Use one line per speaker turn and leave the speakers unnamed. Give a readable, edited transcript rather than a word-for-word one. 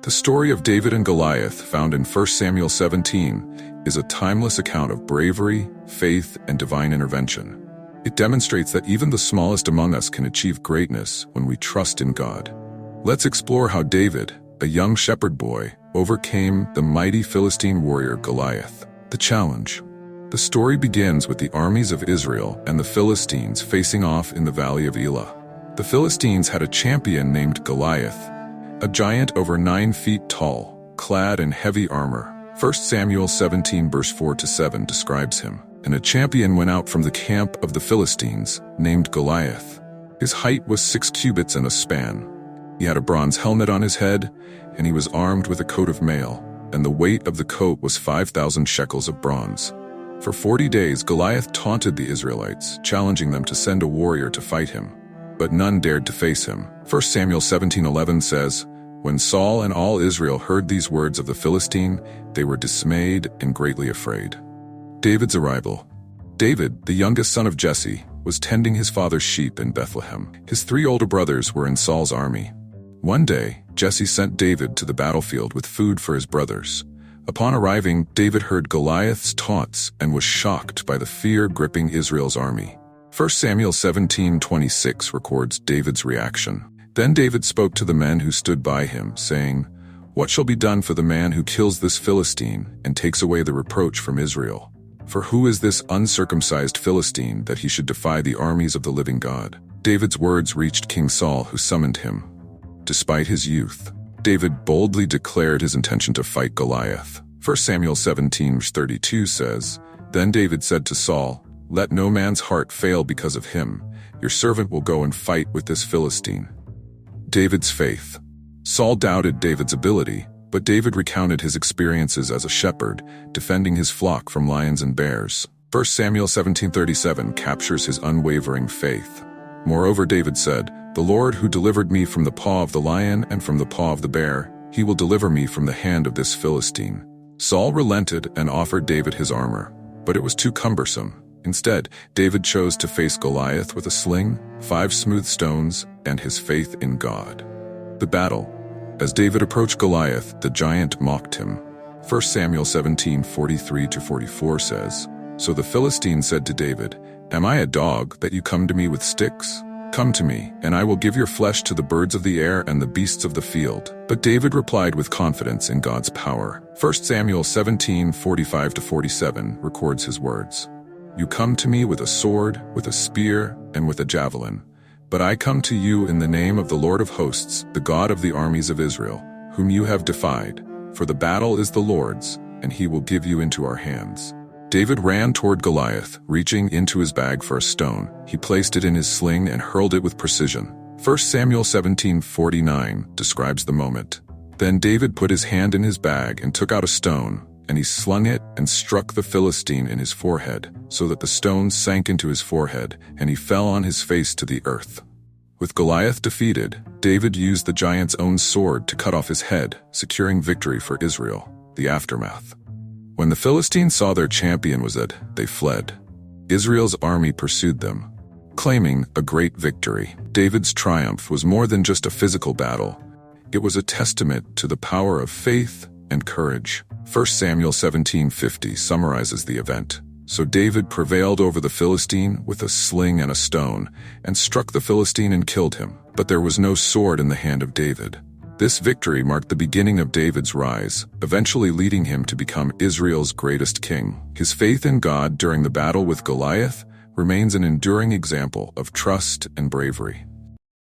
The story of David and Goliath, found in 1 Samuel 17, is a timeless account of bravery, faith, and divine intervention. It demonstrates that even the smallest among us can achieve greatness when we trust in God. Let's explore how David, a young shepherd boy, overcame the mighty Philistine warrior Goliath. The challenge. The story begins with the armies of Israel and the Philistines facing off in the valley of Elah. The Philistines had a champion named Goliath, a giant over 9 feet tall, clad in heavy armor. 1 Samuel 17 verse 4-7 describes him. And a champion went out from the camp of the Philistines, named Goliath. His height was 6 cubits and a span. He had a bronze helmet on his head, and he was armed with a coat of mail, and the weight of the coat was 5,000 shekels of bronze. For 40 days Goliath taunted the Israelites, challenging them to send a warrior to fight him. But none dared to face him. 1 Samuel 17:11 says, "When Saul and all Israel heard these words of the Philistine, they were dismayed and greatly afraid." David's arrival. David, the youngest son of Jesse, was tending his father's sheep in Bethlehem. His 3 older brothers were in Saul's army. One day, Jesse sent David to the battlefield with food for his brothers. Upon arriving, David heard Goliath's taunts and was shocked by the fear gripping Israel's army. 1 Samuel 17:26 records David's reaction. Then David spoke to the men who stood by him, saying, "What shall be done for the man who kills this Philistine and takes away the reproach from Israel? For who is this uncircumcised Philistine that he should defy the armies of the living God?" David's words reached King Saul, who summoned him. Despite his youth, David boldly declared his intention to fight Goliath. 1 Samuel 17:32 says, "Then David said to Saul, 'Let no man's heart fail because of him. Your servant will go and fight with this Philistine.'" David's faith. Saul doubted David's ability, but David recounted his experiences as a shepherd, defending his flock from lions and bears. 1 Samuel 17:37 captures his unwavering faith. Moreover, David said, "The Lord who delivered me from the paw of the lion and from the paw of the bear, he will deliver me from the hand of this Philistine." Saul relented and offered David his armor, but it was too cumbersome. Instead, David chose to face Goliath with a sling, 5 smooth stones, and his faith in God. The battle. As David approached Goliath, the giant mocked him. 1 Samuel 17:43-44 says, "So the Philistine said to David, 'Am I a dog that you come to me with sticks? Come to me, and I will give your flesh to the birds of the air and the beasts of the field.' But David replied with confidence in God's power. 1 Samuel 17:45-47 records his words. "You come to me with a sword, with a spear, and with a javelin. But I come to you in the name of the Lord of hosts, the God of the armies of Israel, whom you have defied. For the battle is the Lord's, and he will give you into our hands." David ran toward Goliath, reaching into his bag for a stone. He placed it in his sling and hurled it with precision. 1 Samuel 17:49 describes the moment. "Then David put his hand in his bag and took out a stone, and he slung it and struck the Philistine in his forehead, so that the stone sank into his forehead, and he fell on his face to the earth." With Goliath defeated, David used the giant's own sword to cut off his head, securing victory for Israel. The aftermath. When the Philistines saw their champion was dead, they fled. Israel's army pursued them, claiming a great victory. David's triumph was more than just a physical battle. It was a testament to the power of faith and courage. 1 Samuel 17:50 summarizes the event. "So David prevailed over the Philistine with a sling and a stone, and struck the Philistine and killed him. But there was no sword in the hand of David." This victory marked the beginning of David's rise, eventually leading him to become Israel's greatest king. His faith in God during the battle with Goliath remains an enduring example of trust and bravery.